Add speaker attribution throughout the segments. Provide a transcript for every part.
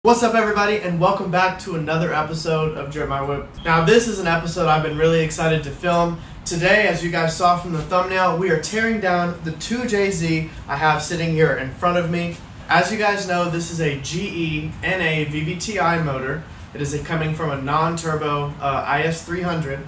Speaker 1: What's up everybody, and welcome back to another episode of DripMyWhip. Now this is an episode I've been really excited to film. Today, as you guys saw from the thumbnail, we are tearing down the 2JZ I have sitting here in front of me. As you guys know, this is a GE NA VVTi motor. It is coming from a non-turbo IS300,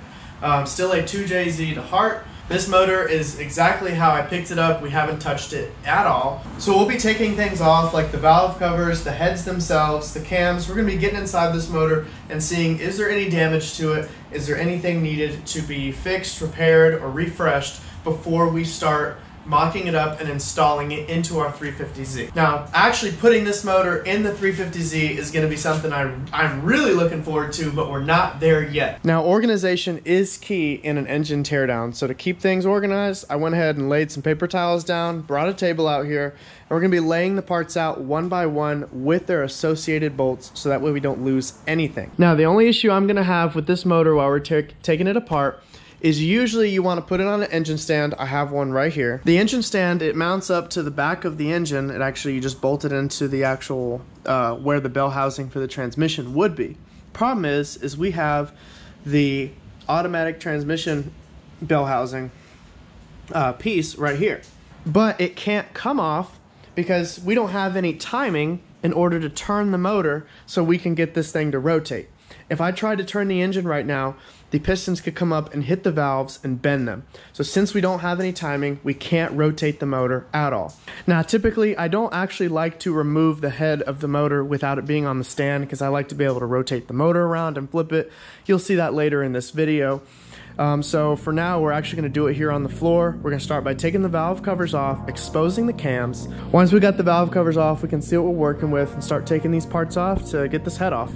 Speaker 1: still a 2JZ to heart. This motor is exactly how I picked it up. We haven't touched it at all. So we'll be taking things off, like the valve covers, the heads themselves, the cams. We're gonna be getting inside this motor and seeing, is there any damage to it? Is there anything needed to be fixed, repaired, or refreshed before we start mocking it up and installing it into our 350Z. Now, actually putting this motor in the 350Z is going to be something I'm really looking forward to, but we're not there yet. Now, organization is key in an engine teardown. So to keep things organized, I went ahead and laid some paper towels down, brought a table out here, and we're going to be laying the parts out one by one with their associated bolts, so that way we don't lose anything. Now, the only issue I'm going to have with this motor while we're taking it apart is usually you want to put it on an engine stand. I have one right here. The engine stand, it mounts up to the back of the engine. It actually, you just bolt it into the actual, where the bell housing for the transmission would be. Problem is we have the automatic transmission bell housing piece right here. But it can't come off because we don't have any timing in order to turn the motor so we can get this thing to rotate. If I tried to turn the engine right now, the pistons could come up and hit the valves and bend them. So since we don't have any timing, we can't rotate the motor at all. Now, typically, I don't actually like to remove the head of the motor without it being on the stand, because I like to be able to rotate the motor around and flip it. You'll see that later in this video. So for now, we're actually going to do it here on the floor. We're going to start by taking the valve covers off, exposing the cams. Once we got the valve covers off, we can see what we're working with and start taking these parts off to get this head off.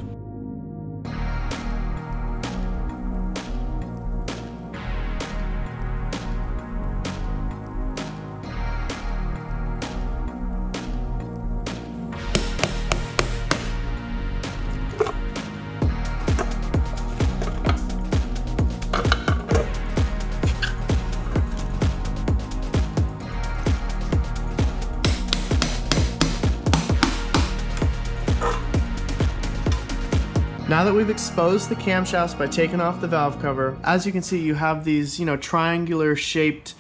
Speaker 1: Now that we've exposed the camshafts by taking off the valve cover, as you can see, you have these, triangular shaped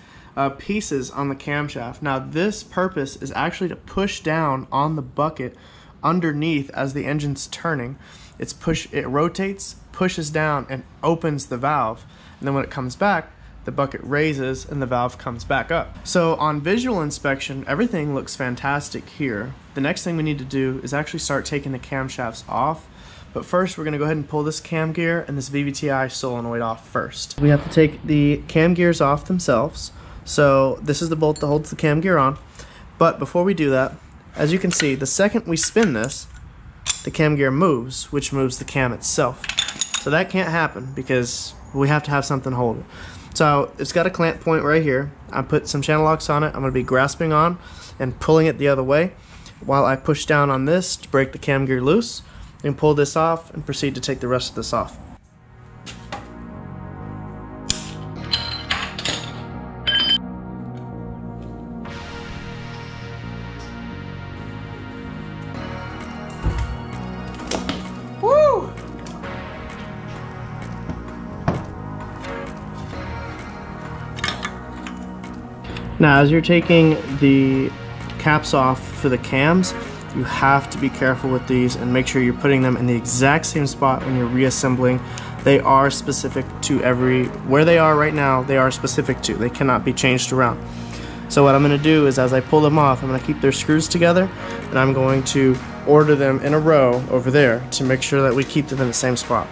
Speaker 1: pieces on the camshaft. Now this purpose is actually to push down on the bucket underneath as the engine's turning. It rotates, pushes down, and opens the valve. And then when it comes back, the bucket raises and the valve comes back up. So on visual inspection, everything looks fantastic here. The next thing we need to do is actually start taking the camshafts off. But first, we're going to go ahead and pull this cam gear and this VVTi solenoid off first. We have to take the cam gears off themselves. So this is the bolt that holds the cam gear on. But before we do that, as you can see, the second we spin this, the cam gear moves, which moves the cam itself. So that can't happen because we have to have something to hold it. So it's got a clamp point right here. I put some channel locks on it. I'm going to be grasping on and pulling it the other way while I push down on this to break the cam gear loose. And pull this off and proceed to take the rest of this off. Woo! Now, as you're taking the caps off for the cams, you have to be careful with these and make sure you're putting them in the exact same spot when you're reassembling. They are specific to where they are right now, they are specific to. They cannot be changed around. So what I'm going to do is, as I pull them off, I'm going to keep their screws together, and I'm going to order them in a row over there to make sure that we keep them in the same spot.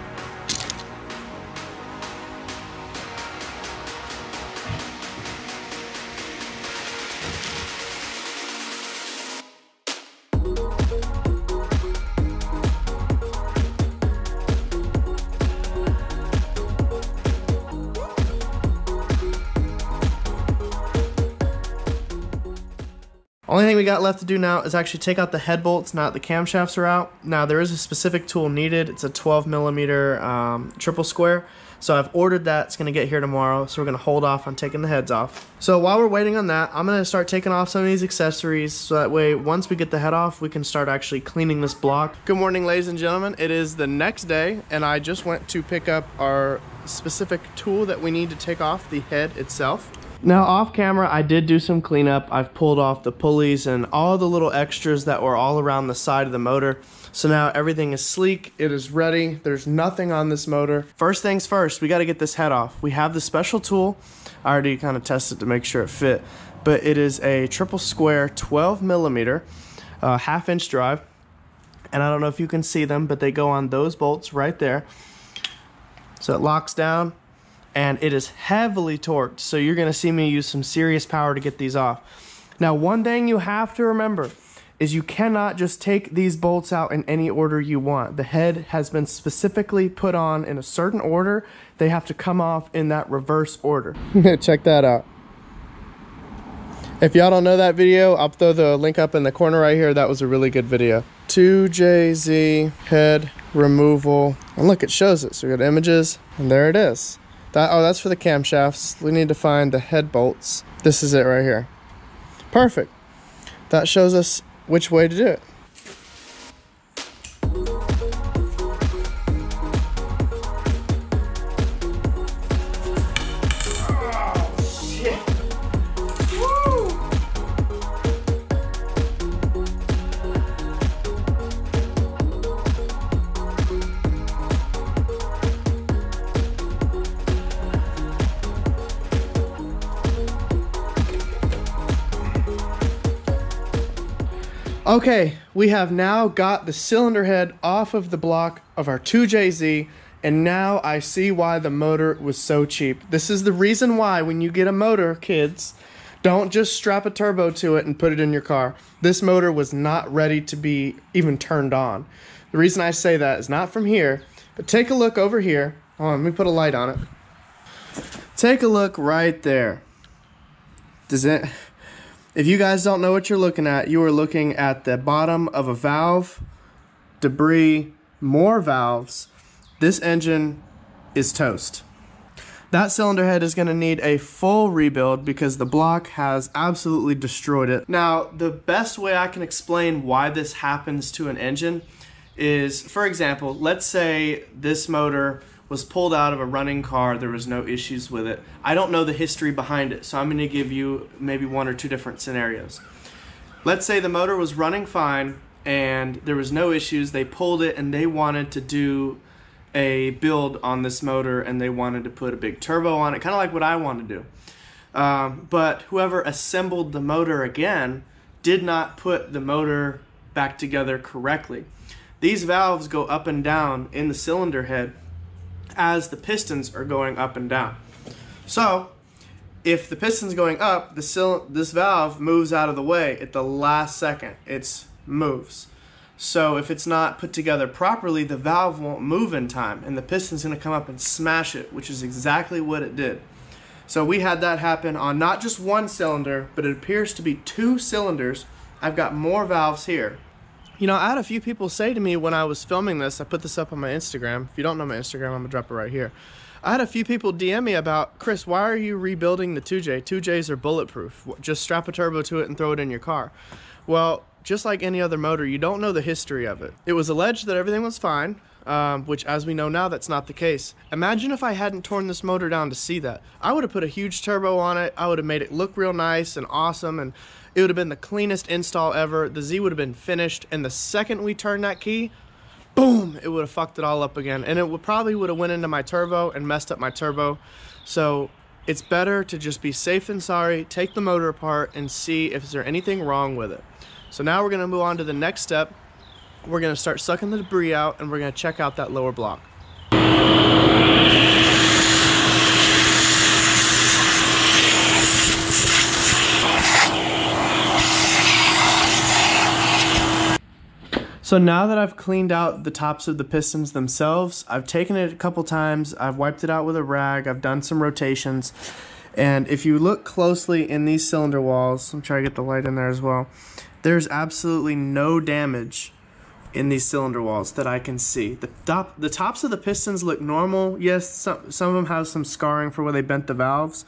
Speaker 1: Only thing we got left to do now is actually take out the head bolts now that the camshafts are out. Now there is a specific tool needed. It's a 12mm triple square. So I've ordered that. It's going to get here tomorrow. So we're going to hold off on taking the heads off. So while we're waiting on that, I'm going to start taking off some of these accessories. So that way, once we get the head off, we can start actually cleaning this block. Good morning, ladies and gentlemen. It is the next day, and I just went to pick up our specific tool that we need to take off the head itself. Now off camera, I did do some cleanup. I've pulled off the pulleys and all the little extras that were all around the side of the motor. So now everything is sleek, it is ready. There's nothing on this motor. First things first, we gotta get this head off. We have the special tool. I already kind of tested to make sure it fit, but it is a triple square 12 millimeter, half-inch drive. And I don't know if you can see them, but they go on those bolts right there. So it locks down. And it is heavily torqued, so you're gonna see me use some serious power to get these off. Now, one thing you have to remember is you cannot just take these bolts out in any order you want. The head has been specifically put on in a certain order. They have to come off in that reverse order. Check that out. If y'all don't know that video, I'll throw the link up in the corner right here. That was a really good video. 2JZ head removal. And look, it shows it. So we got images, and there it is. Oh, that's for the camshafts. We need to find the head bolts. This is it right here. Perfect. That shows us which way to do it. Okay, we have now got the cylinder head off of the block of our 2JZ, and now I see why the motor was so cheap. This is the reason why when you get a motor, kids, don't just strap a turbo to it and put it in your car. This motor was not ready to be even turned on. The reason I say that is not from here, but take a look over here. Hold on, let me put a light on it. Take a look right there. If you guys don't know what you're looking at, you are looking at the bottom of a valve, debris, more valves. This engine is toast. That cylinder head is going to need a full rebuild because the block has absolutely destroyed it. Now, the best way I can explain why this happens to an engine is, for example, let's say this motor was pulled out of a running car, there was no issues with it. I don't know the history behind it, so I'm going to give you maybe one or two different scenarios. Let's say the motor was running fine and there was no issues, they pulled it and they wanted to do a build on this motor and they wanted to put a big turbo on it, kind of like what I want to do. But whoever assembled the motor again did not put the motor back together correctly. These valves go up and down in the cylinder head as the pistons are going up and down. So if the piston's going up, this valve moves out of the way at the last second. It moves. So if it's not put together properly, the valve won't move in time and the piston's going to come up and smash it, which is exactly what it did. So we had that happen on not just one cylinder, but it appears to be 2 cylinders. I've got more valves here. You know, I had a few people say to me when I was filming this, I put this up on my Instagram. If you don't know my Instagram, I'm gonna drop it right here. I had a few people DM me about, Chris, why are you rebuilding the 2J? 2Js are bulletproof. Just strap a turbo to it and throw it in your car. Well, just like any other motor, you don't know the history of it. It was alleged that everything was fine, which as we know now, that's not the case. Imagine if I hadn't torn this motor down to see that. I would have put a huge turbo on it. I would have made it look real nice and awesome, and it would have been the cleanest install ever. The Z would have been finished, and the second we turned that key, boom, it would have fucked it all up again. And it probably would have went into my turbo and messed up my turbo. So it's better to just be safe than sorry, take the motor apart and see if there's anything wrong with it. So now we're gonna move on to the next step. We're gonna start sucking the debris out and we're gonna check out that lower block. So now that I've cleaned out the tops of the pistons themselves, I've taken it a couple times, I've wiped it out with a rag, I've done some rotations, and if you look closely in these cylinder walls, I'm trying to get the light in there as well, there's absolutely no damage in these cylinder walls that I can see. The tops of the pistons look normal. Yes, some of them have some scarring for where they bent the valves,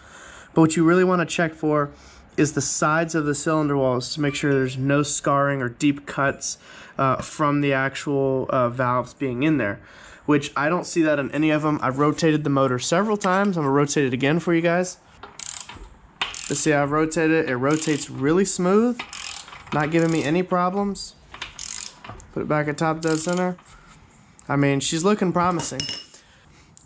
Speaker 1: but what you really want to check for is the sides of the cylinder walls to make sure there's no scarring or deep cuts from the actual valves being in there, which I don't see that in any of them. I've rotated the motor several times. I'm gonna rotate it again for you guys. Let's see how I've rotated it. It rotates really smooth, not giving me any problems. Put it back at top dead center. I mean, she's looking promising.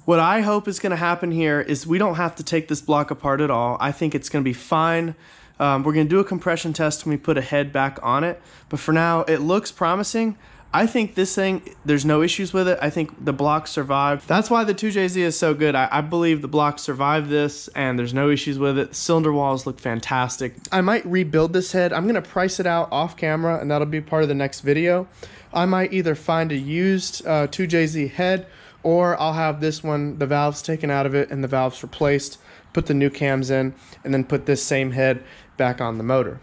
Speaker 1: What I hope is going to happen here is we don't have to take this block apart at all. I think it's going to be fine. We're going to do a compression test when we put a head back on it. But for now, it looks promising. I think this thing, there's no issues with it. I think the block survived. That's why the 2JZ is so good. I believe the block survived this and there's no issues with it. The cylinder walls look fantastic. I might rebuild this head. I'm gonna price it out off camera and that'll be part of the next video. I might either find a used 2JZ head, or I'll have this one, the valves taken out of it and the valves replaced, put the new cams in, and then put this same head back on the motor.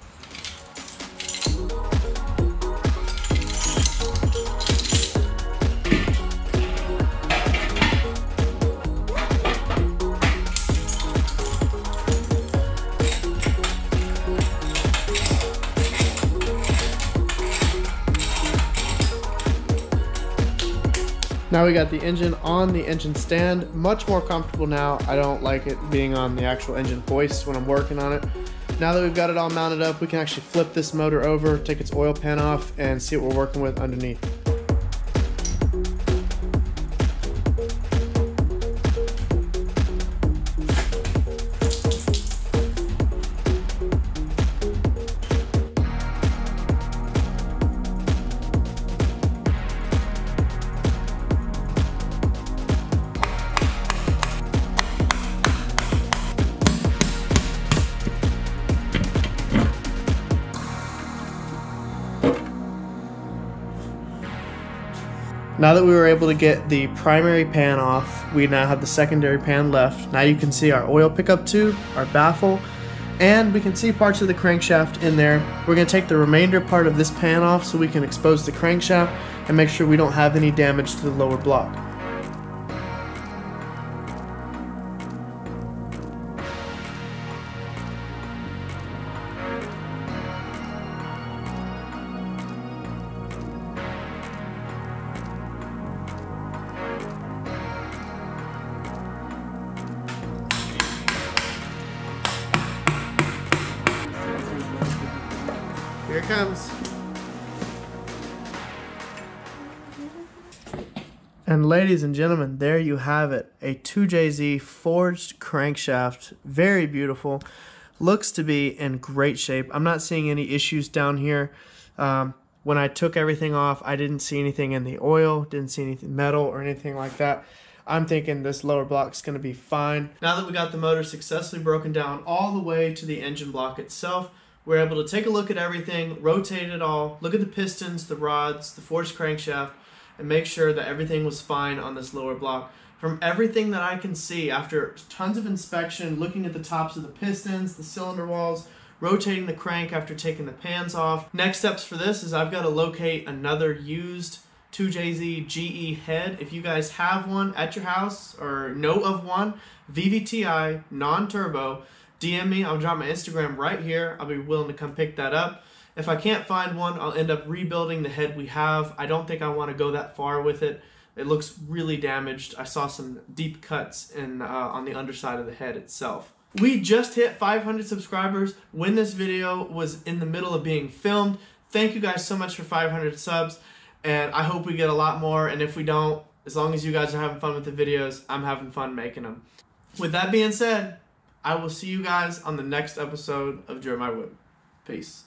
Speaker 1: Now we got the engine on the engine stand, much more comfortable now. I don't like it being on the actual engine hoist when I'm working on it. Now that we've got it all mounted up, we can actually flip this motor over, take its oil pan off, and see what we're working with underneath. Now that we were able to get the primary pan off, we now have the secondary pan left. Now you can see our oil pickup tube, our baffle, and we can see parts of the crankshaft in there. We're going to take the remainder part of this pan off so we can expose the crankshaft and make sure we don't have any damage to the lower block. Here it comes. And ladies and gentlemen, there you have it. A 2JZ forged crankshaft. Very beautiful. Looks to be in great shape. I'm not seeing any issues down here. When I took everything off, I didn't see anything in the oil, didn't see anything metal or anything like that. I'm thinking this lower block's gonna be fine. Now that we got the motor successfully broken down all the way to the engine block itself, we're able to take a look at everything, rotate it all, look at the pistons, the rods, the forged crankshaft, and make sure that everything was fine on this lower block. From everything that I can see, after tons of inspection, looking at the tops of the pistons, the cylinder walls, rotating the crank after taking the pans off. Next steps for this is I've got to locate another used 2JZ GE head. If you guys have one at your house or know of one, VVTi, non-turbo, DM me. I'll drop my Instagram right here. I'll be willing to come pick that up. If I can't find one, I'll end up rebuilding the head we have. I don't think I want to go that far with it. It looks really damaged. I saw some deep cuts on the underside of the head itself. We just hit 500 subscribers when this video was in the middle of being filmed. Thank you guys so much for 500 subs, and I hope we get a lot more, and if we don't, as long as you guys are having fun with the videos, I'm having fun making them. With that being said, I will see you guys on the next episode of DripMyWhip. Peace.